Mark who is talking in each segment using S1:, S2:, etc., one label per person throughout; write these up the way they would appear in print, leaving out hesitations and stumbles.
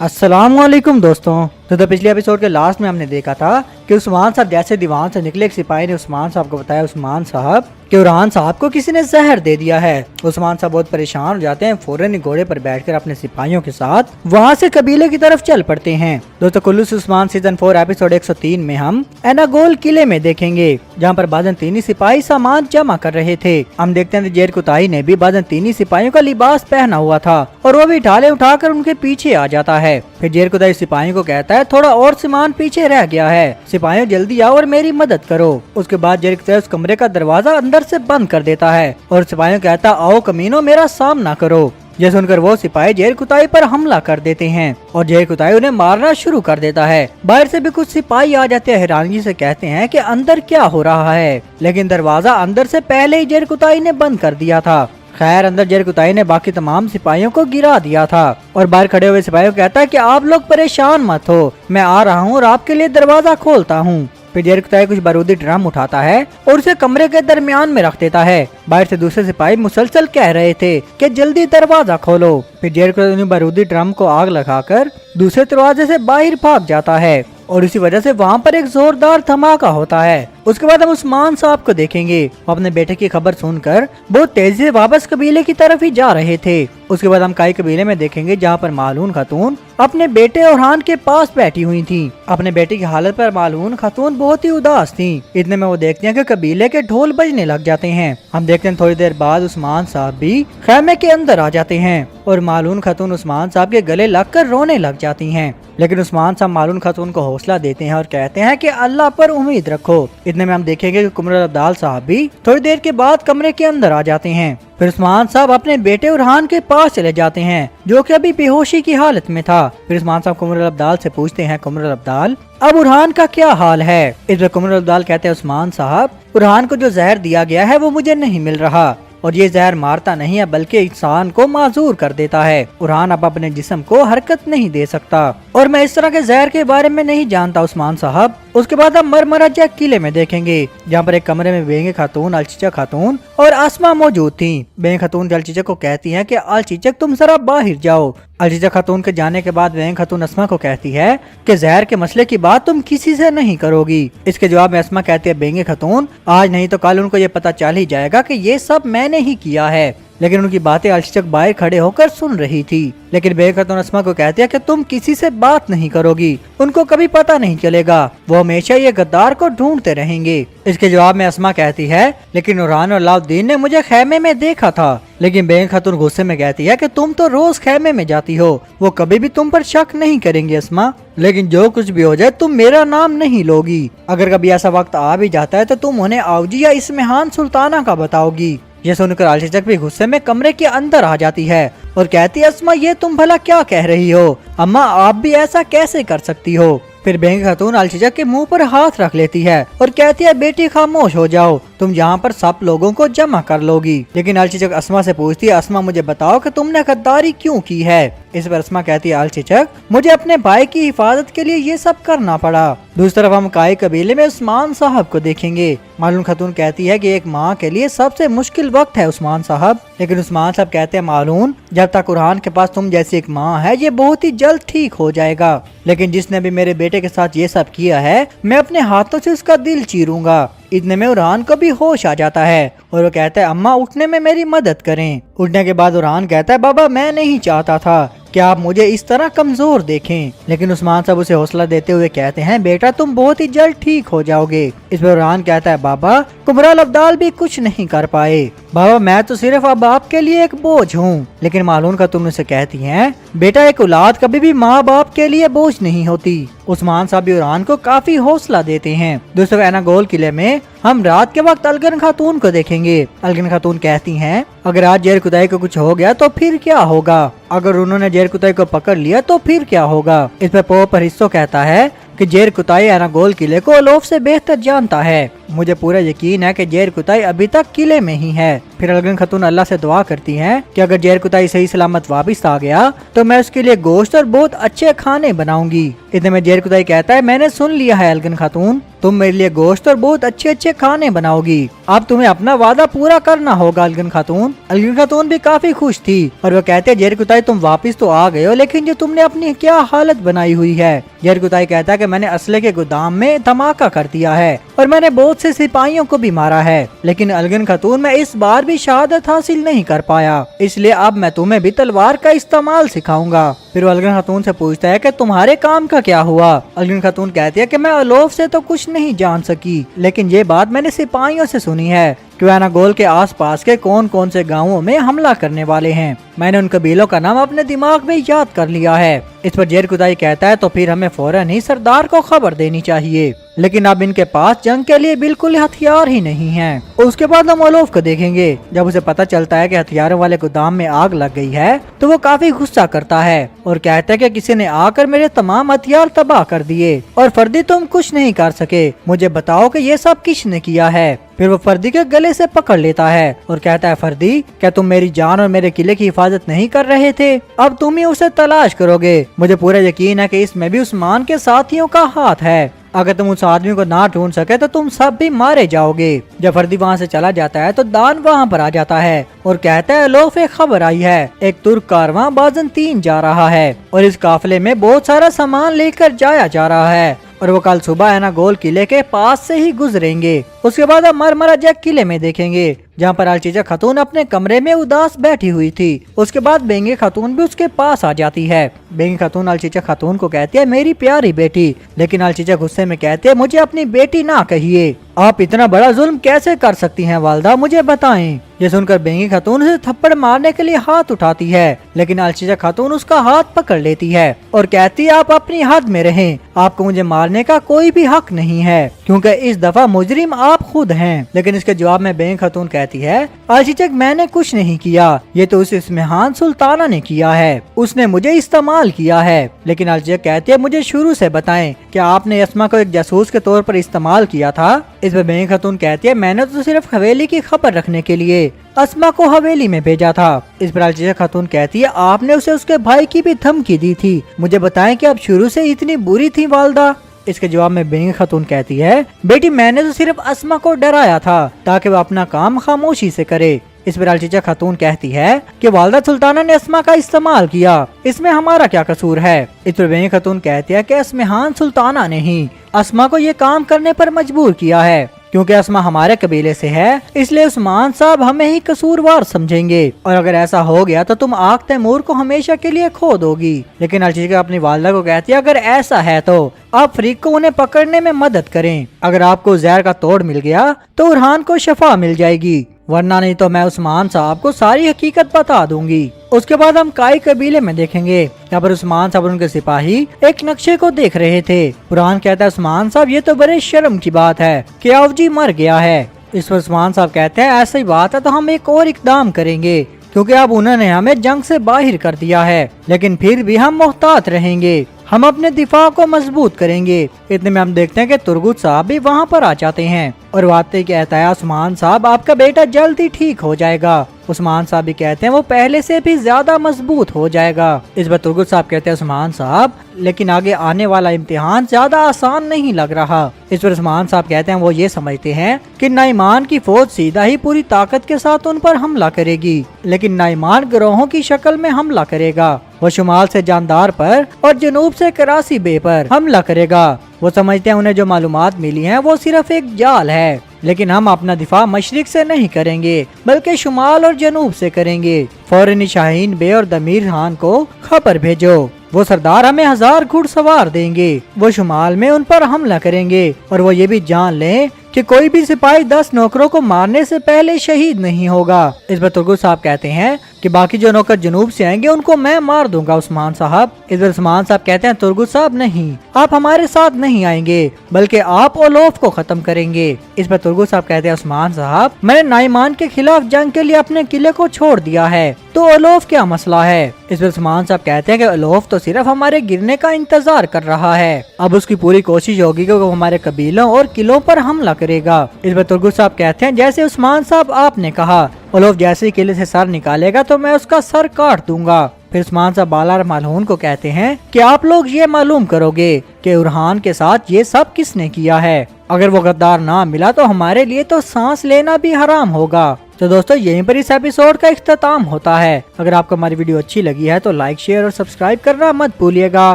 S1: अस्सलाम वालेकुम दोस्तों। तो पिछले एपिसोड के लास्ट में हमने देखा था कि उस्मान साहब जैसे दीवान से निकले, एक सिपाही ने उस्मान साहब को बताया उस्मान साहब कि उरहान साहब को किसी ने जहर दे दिया है। उस्मान साहब बहुत परेशान हो जाते हैं, फौरन ही घोड़े पर बैठकर अपने सिपाहियों के साथ वहाँ से कबीले की तरफ चल पड़ते हैं। दोस्तों कुल्लूस उस्मान सीजन 4 एपिसोड 103 में हम एनागोल किले में देखेंगे, जहाँ पर बाज़ंतीनी सिपाही सामान जमा कर रहे थे। हम देखते हैं जेर कुताई ने भी बाज़ंतीनी सिपाहियों का लिबास पहना हुआ था और वो भी ढाले उठाकर उनके पीछे आ जाता है। फिर जेर कुताई सिपाहियों को कहता है थोड़ा और सामान पीछे रह गया है, सिपाहियों जल्दी आओ और मेरी मदद करो। उसके बाद जेर कुताई उस कमरे का दरवाजा अंदर से बंद कर देता है और सिपाहियों कहता आओ कमीनों मेरा सामना करो। ये सुनकर वो सिपाही जेर कुताई पर हमला कर देते हैं और जेर कुताई उन्हें मारना शुरू कर देता है। बाहर से भी कुछ सिपाही आ जाते हैं, हैरानगी से कहते हैं कि अंदर क्या हो रहा है, लेकिन दरवाजा अंदर से पहले ही जेर कुताई ने बंद कर दिया था। खैर अंदर जेर कुताई ने बाकी तमाम सिपाहियों को गिरा दिया था और बाहर खड़े हुए सिपाहियों को कहता है कि आप लोग परेशान मत हो, मैं आ रहा हूँ और आपके लिए दरवाजा खोलता हूँ। फिर जेर कुताई कुछ बारूदी ड्रम उठाता है और उसे कमरे के दरमियान में रख देता है। बाहर से दूसरे सिपाही मुसलसल कह रहे थे कि जल्दी दरवाजा खोलो। फिर जेर कुताई बारूदी ड्रम को आग लगाकर दूसरे दरवाजे से बाहर भाग जाता है और इसी वजह से वहाँ पर एक जोरदार धमाका होता है। उसके बाद हम उस्मान साहब को देखेंगे, वो अपने बेटे की खबर सुनकर बहुत तेजी से वापस कबीले की तरफ ही जा रहे थे। उसके बाद हम काई कबीले में देखेंगे, जहाँ पर मालून खातून अपने बेटे उरहान के पास बैठी हुई थी। अपने बेटे की हालत पर मालून खातून बहुत ही उदास थी। इतने में वो देखते हैं कि कबीले के ढोल बजने लग जाते हैं। हम देखते हैं थोड़ी देर बाद उस्मान साहब भी खैमे के अंदर आ जाते हैं और मालून खातून उस्मान साहब के गले लगकर रोने लग जाती हैं। लेकिन उस्मान साहब मालून खातून को हौसला देते हैं और कहते हैं कि अल्लाह पर उम्मीद रखो। इतने में हम देखेंगे कि कुमरुल अब्दाल साहब भी थोड़ी देर के बाद कमरे के अंदर आ जाते हैं। फिर उस्मान साहब अपने बेटे उरहान के पास चले जाते हैं, जो कि अभी बेहोशी की हालत में था। फिर उस्मान साहब कुमरुल अब्दाल से पूछते हैं, कुमरुल अब्दाल अब उरहान का क्या हाल है? इस पर कुमरुल अब्दाल कहते हैं, उस्मान साहब उरहान को जो जहर दिया गया है वो मुझे नहीं मिल रहा और ये जहर मारता नहीं है बल्कि इंसान को माजूर कर देता है। उरहान अब अपने जिस्म को हरकत नहीं दे सकता और मैं इस तरह के जहर के बारे में नहीं जानता उस्मान साहब। उसके बाद हम मरमराजा किले में देखेंगे, जहाँ पर एक कमरे में बेंगे खातून, अलचीचा खातून और आसमा मौजूद थी। बेंगे खातून अलचीचा को कहती है कि अलचीचक तुम जरा बाहर जाओ। अलचीचा खातून के जाने के बाद बेंगे खातून अस्मा को कहती है कि जहर के मसले की बात तुम किसी से नहीं करोगी। इसके जवाब में अस्मा कहती है, बेंगे खातून आज नहीं तो कल उनको ये पता चल ही जाएगा कि ये सब मैंने ही किया है। लेकिन उनकी बातें अलचीचक बाहर खड़े होकर सुन रही थी। लेकिन बेंगे खातून अस्मा को कहती है कि तुम किसी से बात नहीं करोगी, उनको कभी पता नहीं चलेगा, वो हमेशा ये गद्दार को ढूंढते रहेंगे। इसके जवाब में अस्मा कहती है, लेकिन उरहान और अलाउद्दीन ने मुझे खैमे में देखा था। लेकिन बेंगे खातून गुस्से में कहती है कि तुम तो रोज खैमे में जाती हो, वो कभी भी तुम पर शक नहीं करेंगे अस्मा। लेकिन जो कुछ भी हो जाए तुम मेरा नाम नहीं लोगी। अगर कभी ऐसा वक्त आ भी जाता है तो तुम उन्हें आवजी या इस्मिहान सुल्ताना का बताओगी। ये सुनकर अलचीचक भी गुस्से में कमरे के अंदर आ जाती है और कहती है, अस्मा ये तुम भला क्या कह रही हो? अम्मा आप भी ऐसा कैसे कर सकती हो? फिर बेंगे खातून अलचीचक के मुंह पर हाथ रख लेती है और कहती है, बेटी खामोश हो जाओ, तुम यहाँ पर सब लोगों को जमा कर लोगी। लेकिन अलचीचक अस्मा से पूछती है, अस्मा मुझे बताओ कि तुमने गद्दारी क्यों की है? इस पर अस्मा कहती है, अलचीचक मुझे अपने भाई की हिफाजत के लिए ये सब करना पड़ा। दूसरी तरफ हम काई कबीले में उस्मान साहब को देखेंगे। मालून खातून कहती है कि एक माँ के लिए सबसे मुश्किल वक्त है उस्मान साहब। लेकिन उस्मान साहब कहते हैं, मालून जब तक उरहान के पास तुम जैसी एक माँ है ये बहुत ही जल्द ठीक हो जाएगा। लेकिन जिसने भी मेरे बेटे के साथ ये सब किया है मैं अपने हाथों से उसका दिल चीरूंगा। इतने में उरहान को भी होश आ जाता है और वो कहता है, अम्मा उठने में मेरी मदद करें। उठने के बाद उरहान कहता है, बाबा मैं नहीं चाहता था कि आप मुझे इस तरह कमजोर देखें। लेकिन उस्मान साहब उसे हौसला देते हुए कहते हैं, बेटा तुम बहुत ही जल्द ठीक हो जाओगे। इस पर उरहान कहता है, बाबा कुमरुल अब्दाल भी कुछ नहीं कर पाए, बाबा मैं तो सिर्फ अब आपके लिए एक बोझ हूँ। लेकिन मालून खातून उसे कहती है, बेटा एक औलाद कभी भी माँ बाप के लिए बोझ नहीं होती। उस्मान साहब भी उरहान को काफी हौसला देते हैं। दोस्तों एनागोल किले में हम रात के वक्त अलगन खातून को देखेंगे। अलगन खातून कहती हैं, अगर आज जेर कुताई को कुछ हो गया तो फिर क्या होगा? अगर उन्होंने जेर कुताई को पकड़ लिया तो फिर क्या होगा? इस पर पो परिस्तो कहता है कि जेर कुताई एनागोल किले को अलौफ से बेहतर जानता है। मुझे पूरा यकीन है कि जेर कुताई अभी तक किले में ही है। फिर अलगन खातून अल्लाह से दुआ करती हैं कि अगर जेर कुताई सही सलामत वापस आ गया तो मैं उसके लिए गोश्त और बहुत अच्छे खाने बनाऊंगी। इतने में जेर कुदाई कहता है, मैंने सुन लिया है अलगन खातून, तुम मेरे लिए गोश्त और बहुत अच्छे अच्छे खाने बनाओगी, अब तुम्हें अपना वादा पूरा करना होगा अलगन खातून। अलगन खातून भी काफी खुश थी और वो कहते हैं, जेर कुदाई तुम वापस तो आ गए हो, लेकिन जो तुमने अपनी क्या हालत बनाई हुई है। जेर कुदाई कहता है कि मैंने असले के गोदाम में धमाका कर दिया है और मैंने बहुत से सिपाहियों को भी मारा है, लेकिन अलगन खातून मैं इस बार भी शहादत हासिल नहीं कर पाया, इसलिए अब मैं तुम्हें भी तलवार का इस्तेमाल सिखाऊंगा। फिर वो अलगन खातून से पूछता है कि तुम्हारे काम का क्या हुआ। अलगन खातून कहती है कि मैं अलोफ से तो कुछ नहीं जान सकी, लेकिन ये बात मैंने सिपाहियों से सुनी है कि एनागोल के आसपास के कौन कौन से गांवों में हमला करने वाले हैं। मैंने उन कबीलों का नाम अपने दिमाग में याद कर लिया है। इस पर जेर कुदाई कहता है, तो फिर हमें फौरन ही सरदार को खबर देनी चाहिए, लेकिन अब इनके पास जंग के लिए बिल्कुल हथियार ही नहीं है। उसके बाद हम अलोफ को देखेंगे। जब उसे पता चलता है कि हथियारों वाले गोदाम में आग लग गई है तो वो काफी गुस्सा करता है और कहता है कि किसी ने आकर मेरे तमाम हथियार तबाह कर दिए और फर्दी तुम कुछ नहीं कर सके, मुझे बताओ कि ये सब किसने किया है। फिर वो फर्दी के गले से पकड़ लेता है और कहता है, फर्दी क्या तुम मेरी जान और मेरे किले की हिफाजत नहीं कर रहे थे? अब तुम ही उसे तलाश करोगे। मुझे पूरा यकीन है कि इसमें भी उस्मान के साथियों का हाथ है। अगर तुम उस आदमी को ना ढूंढ सके तो तुम सब भी मारे जाओगे। जब फर्दी वहाँ से चला जाता है तो दान वहाँ पर आ जाता है और कहता है, अलोफ एक खबर आई है, एक तुर्क कारवां बाज़ंतीन जा रहा है और इस काफिले में बहुत सारा सामान लेकर जाया जा रहा है और वो कल सुबह एनागोल किले के पास से ही गुजरेंगे। उसके बाद हम मरमरा जैक किले में देखेंगे जहाँ पर अलचीचा खातून अपने कमरे में उदास बैठी हुई थी। उसके बाद बेंगे खातून भी उसके पास आ जाती है। बेंगे खातून अलचीचा खातून को कहती है, मेरी प्यारी बेटी, लेकिन अलचीचा गुस्से में कहते हैं, मुझे अपनी बेटी ना कहिए, आप इतना बड़ा जुल्म कैसे कर सकती हैं वालदा, मुझे बताएं। ये सुनकर बेंगे खातून उसे थप्पड़ मारने के लिए हाथ उठाती है, लेकिन अलचीचा खातून उसका हाथ पकड़ लेती है और कहती है, आप अपनी हद में रहें, आपको मुझे मारने का कोई भी हक नहीं है क्योंकि इस दफा मुजरिम आप खुद हैं। लेकिन इसके जवाब में बेंगे खातून कहती है, अलचीचक मैंने कुछ नहीं किया, ये तो उस इस्मेहान सुल्ताना ने किया है, उसने मुझे इस्तेमाल किया है। लेकिन अलचीचक कहती है, मुझे शुरू से बताएं, क्या आपने अस्मा को एक जासूस के तौर पर इस्तेमाल किया था? इस पर बेंगे खातून कहती है, मैंने तो सिर्फ हवेली की खबर रखने के लिए अस्मा को हवेली में भेजा था। इस पर अलचीचा खातून कहती है, आपने उसे उसके भाई की भी धमकी दी थी, मुझे बताएं कि आप शुरू से इतनी बुरी थी वालदा। इसके जवाब में बेंगे खातून कहती है, बेटी मैंने तो सिर्फ अस्मा को डराया था ताकि वो अपना काम खामोशी से करे। इस पर अलचीचा खातून कहती है कि वालदा सुल्ताना ने अस्मा का इस्तेमाल किया, इसमें हमारा क्या कसूर है? इस पर बेंगे खातून कहती है कि अस्मेहान सुल्ताना ने ही अस्मा को ये काम करने पर मजबूर किया है, क्योंकि अस्मा हमारे कबीले से है, इसलिए उस्मान साहब हमें ही कसूरवार समझेंगे और अगर ऐसा हो गया तो तुम आग तैमूर को हमेशा के लिए खो दोगी। लेकिन अलचीचा अपनी वालदा को कहती है, अगर ऐसा है तो आप फरीक को उन्हें पकड़ने में मदद करें, अगर आपको जहर का तोड़ मिल गया तो उरहान को शफा मिल जाएगी, वरना नहीं तो मैं उस्मान साहब को सारी हकीकत बता दूंगी। उसके बाद हम काई कबीले में देखेंगे, यहाँ पर उस्मान साहब और उनके सिपाही एक नक्शे को देख रहे थे। कुरान कहता है, उस्मान साहब ये तो बड़े शर्म की बात है कि अवजी मर गया है। इस पर उस्मान साहब कहते हैं, ऐसी बात है तो हम एक और इकदाम करेंगे, क्योंकि अब उन्होंने हमें जंग से बाहर कर दिया है, लेकिन फिर भी हम मोहतात रहेंगे, हम अपने दिफा को मजबूत करेंगे। इतने में हम देखते हैं कि तुर्गुत साहब भी वहाँ पर आ जाते हैं और वाते कहता है, उस्मान साहब आपका बेटा जल्द ही ठीक हो जाएगा। उस्मान साहब भी कहते हैं, वो पहले से भी ज्यादा मजबूत हो जाएगा। इस पर तुर्गुत साहब कहते हैं, उस्मान साहब लेकिन आगे आने वाला इम्तिहान ज्यादा आसान नहीं लग रहा। इस पर उस्मान साहब कहते हैं, वो ये समझते हैं कि नाइमान की फौज सीधा ही पूरी ताकत के साथ उन पर हमला करेगी, लेकिन नाइमान गिरोहों की शक्ल में हमला करेगा। वो शुमाल से जानदार पर और जनूब से करासी बे पर हमला करेगा। वो समझते हैं उन्हें जो मालूमात मिली हैं वो सिर्फ एक जाल है, लेकिन हम अपना दिफा मशरिक से नहीं करेंगे बल्कि शुमाल और जनूब से करेंगे। फौरन शाहीन बे और दमीर खान को खबर भेजो, वो सरदार हमें 1000 घुड़सवार देंगे, वो शुमाल में उन पर हमला करेंगे और वो ये भी जान लें कि कोई भी सिपाही 10 नौकरों को मारने से पहले शहीद नहीं होगा। इस पर तुर्गुत साहब कहते हैं कि बाकी जो नौकर जनूब से आएंगे उनको मैं मार दूंगा उस्मान साहब। इस पर उस्मान साहब कहते हैं, तुर्गुत साहब नहीं, आप हमारे साथ नहीं आएंगे बल्कि आप ओलोफ को खत्म करेंगे। इस पर तुर्गुत साहब कहते हैं, उस्मान साहब मैंने नाइमान के खिलाफ जंग के लिए अपने किले को छोड़ दिया है, तो ओलोफ क्या मसला है? इस पर उस्मान साहब कहते हैं कि ओलोफ तो सिर्फ हमारे गिरने का इंतजार कर रहा है, अब उसकी पूरी कोशिश होगी कि वो हमारे कबीलों और किलों पर हमला करेगा। इस पर तुर्गुत साहब कहते हैं, जैसे उस्मान साहब आपने कहा, ओलोफ जैसे ही किले से सर निकालेगा तो मैं उसका सर काट दूंगा। फिर उस्मान साहब बालार मालून को कहते हैं कि आप लोग ये मालूम करोगे कि उरहान के साथ ये सब किसने किया है। अगर वो गद्दार ना मिला तो हमारे लिए तो सांस लेना भी हराम होगा। तो दोस्तों यहीं पर इस एपिसोड का इख्तिताम होता है। अगर आपको हमारी वीडियो अच्छी लगी है तो लाइक शेयर और सब्सक्राइब करना मत भूलिएगा।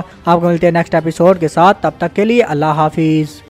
S1: आपको मिलते हैं नेक्स्ट एपिसोड के साथ, तब तक के लिए अल्लाह हाफिज।